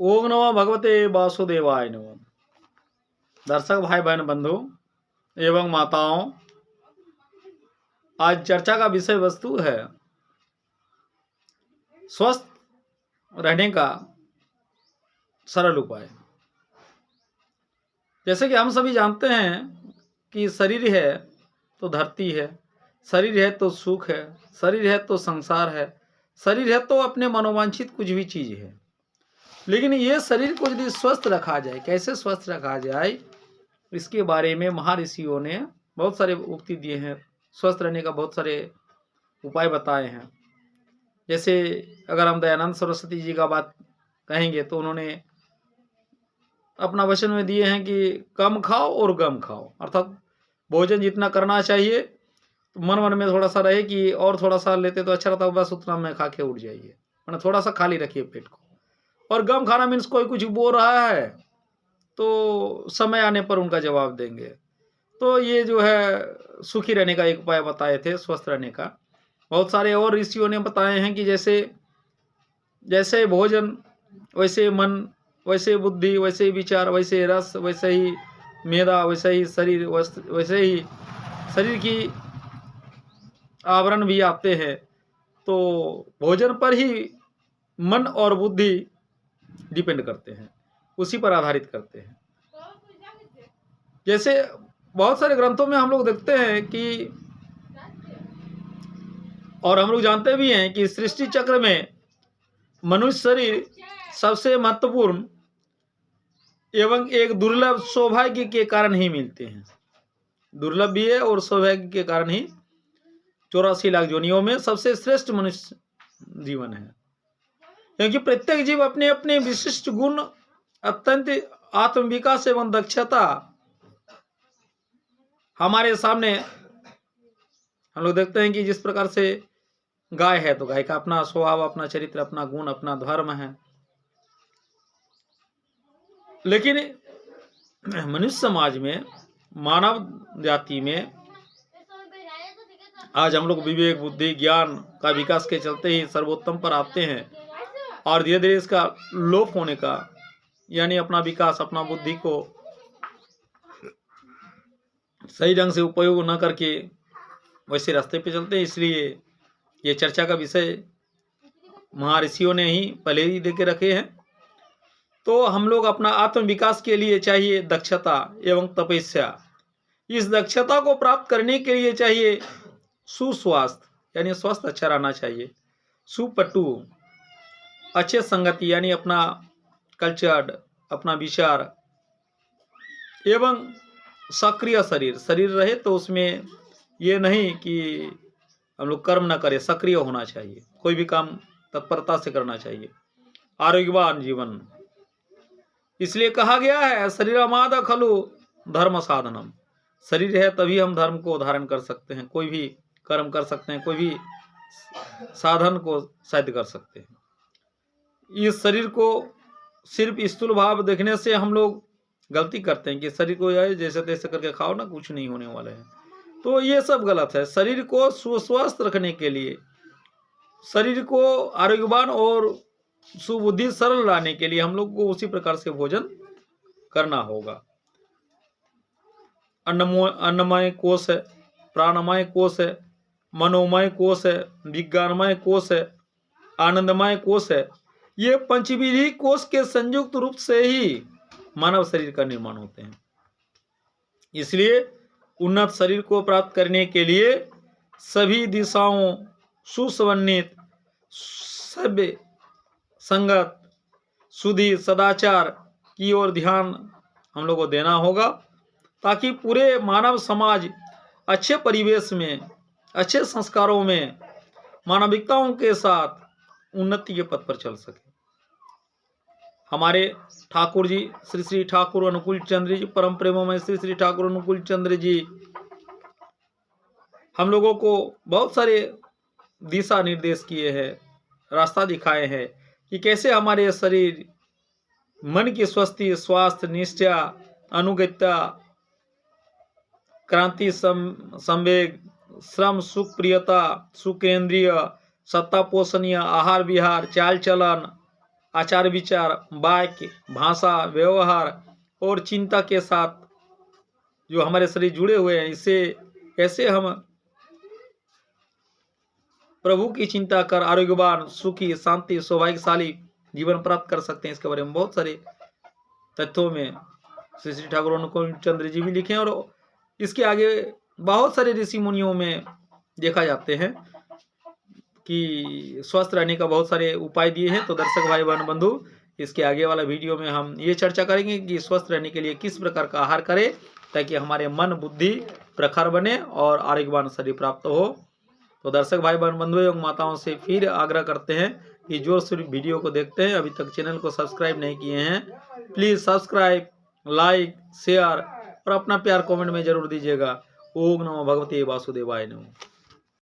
ओम नमो भगवते वासुदेवाय नमः। दर्शक भाई बहन बंधु एवं माताओं, आज चर्चा का विषय वस्तु है स्वस्थ रहने का सरल उपाय। जैसे कि हम सभी जानते हैं कि शरीर है तो धरती है, शरीर है तो सुख है, शरीर है तो संसार है, शरीर है तो अपने मनोवांछित कुछ भी चीज है। लेकिन ये शरीर को यदि स्वस्थ रखा जाए, कैसे स्वस्थ रखा जाए, इसके बारे में महर्षियों ने बहुत सारे उक्ति दिए हैं। स्वस्थ रहने का बहुत सारे उपाय बताए हैं। जैसे अगर हम दयानंद सरस्वती जी का बात कहेंगे तो उन्होंने अपना वचन में दिए हैं कि कम खाओ और गम खाओ, अर्थात भोजन जितना करना चाहिए तो मन मन में थोड़ा सा रहे कि और थोड़ा सा लेते तो अच्छा रहता, बस उतना में खा के उठ जाइए, मतलब थोड़ा सा खाली रखिए पेट को। और गम खाना मीन्स कोई कुछ बोल रहा है तो समय आने पर उनका जवाब देंगे। तो ये जो है सुखी रहने का एक उपाय बताए थे, स्वस्थ रहने का। बहुत सारे और ऋषियों ने बताए हैं कि जैसे जैसे भोजन वैसे मन, वैसे बुद्धि, वैसे विचार, वैसे रस, वैसे ही मेधा, वैसे ही शरीर, वैसे ही शरीर की आवरण भी आते हैं। तो भोजन पर ही मन और बुद्धि डिपेंड करते हैं, उसी पर आधारित करते हैं। जैसे बहुत सारे ग्रंथों में हम लोग देखते हैं कि, और हम लोग जानते भी हैं कि सृष्टि चक्र में मनुष्य शरीर सबसे महत्वपूर्ण एवं एक दुर्लभ सौभाग्य के कारण ही मिलते हैं। दुर्लभ भी है और सौभाग्य के कारण ही 84 लाख योनियों में सबसे श्रेष्ठ मनुष्य जीवन है। क्योंकि प्रत्येक जीव अपने अपने विशिष्ट गुण, अत्यंत आत्मविकास एवं दक्षता हमारे सामने हम लोग देखते हैं कि जिस प्रकार से गाय है तो गाय का अपना स्वभाव, अपना चरित्र, अपना गुण, अपना धर्म है। लेकिन मनुष्य समाज में, मानव जाति में आज हम लोग विवेक, बुद्धि, ज्ञान का विकास के चलते ही सर्वोत्तम पर आते हैं और धीरे धीरे इसका लोप होने का, यानी अपना विकास, अपना बुद्धि को सही ढंग से उपयोग न करके वैसे रास्ते पे चलते हैं। इसलिए ये चर्चा का विषय महर्षियों ने ही पहले ही दे के रखे हैं। तो हम लोग अपना आत्म विकास के लिए चाहिए दक्षता एवं तपस्या। इस दक्षता को प्राप्त करने के लिए चाहिए सुस्वास्थ्य, यानी स्वस्थ अच्छा रहना चाहिए। सुपटु, अच्छे संगति, यानी अपना कल्चर्ड, अपना विचार, एवं सक्रिय शरीर। शरीर रहे तो उसमें ये नहीं कि हम लोग कर्म ना करें, सक्रिय होना चाहिए, कोई भी काम तत्परता से करना चाहिए। आरोग्यवान जीवन, इसलिए कहा गया है शरीरमाद खलु धर्म साधनम। शरीर है तभी हम धर्म को धारण कर सकते हैं, कोई भी कर्म कर सकते हैं, कोई भी साधन को सिद्ध कर सकते हैं। इस शरीर को सिर्फ स्थूल भाव देखने से हम लोग गलती करते हैं कि शरीर को जैसे तैसे करके खाओ ना, कुछ नहीं होने वाला है। तो ये सब गलत है। शरीर को सुस्वस्थ रखने के लिए, शरीर को आरोग्यवान और सुबुद्धि सरल लाने के लिए हम लोग को उसी प्रकार से भोजन करना होगा। अन्नमय कोश है, प्राणमय कोश है, मनोमय कोश है, विज्ञानमय कोश है, आनंदमय कोश है। ये पंचविधि कोश के संयुक्त रूप से ही मानव शरीर का निर्माण होते हैं। इसलिए उन्नत शरीर को प्राप्त करने के लिए सभी दिशाओं सुसमन्वित, सभ्य संगत, शुद्धि, सदाचार की ओर ध्यान हम लोग को देना होगा, ताकि पूरे मानव समाज अच्छे परिवेश में, अच्छे संस्कारों में, मानविकताओं के साथ उन्नति के पथ पर चल सके। हमारे ठाकुर जी, श्री श्री ठाकुर अनुकूल चंद्र जी, परम प्रेममय श्री श्री ठाकुर अनुकूल चंद्र जी हम लोगों को बहुत सारे दिशा निर्देश किए हैं, रास्ता दिखाए हैं कि कैसे हमारे शरीर, मन की स्वस्थि, स्वास्थ्य, निष्ठा, अनुगत्या, क्रांति, संवेग, श्रम, सुख, प्रियता, सुकेंद्रिय, सत्ता, पोषणीय, आहार विहार, चाल चलन, आचार विचार, वाक्य, भाषा, व्यवहार और चिंता के साथ जो हमारे शरीर जुड़े हुए हैं, इससे कैसे हम प्रभु की चिंता कर आरोग्यवान, सुखी, शांति, सौभाग्यशाली जीवन प्राप्त कर सकते हैं। इसके बारे में बहुत सारे तथ्यों में श्री श्री ठाकुर अनुकूल चंद्र जी भी लिखे हैं और इसके आगे बहुत सारे ऋषि मुनियों में देखा जाते हैं कि स्वस्थ रहने का बहुत सारे उपाय दिए हैं। तो दर्शक भाई बहन बंधु, इसके आगे वाला वीडियो में हम ये चर्चा करेंगे कि स्वस्थ रहने के लिए किस प्रकार का आहार करें ताकि हमारे मन बुद्धि प्रखर बने और आरोग्यवान शरीर प्राप्त हो। तो दर्शक भाई बहन बंधु एवं माताओं से फिर आग्रह करते हैं कि जो सिर्फ वीडियो को देखते हैं अभी तक चैनल को सब्सक्राइब नहीं किए हैं, प्लीज सब्सक्राइब, लाइक, शेयर और अपना प्यार कमेंट में जरूर दीजिएगा। ओम नमो भगवते वासुदेवाय नमः।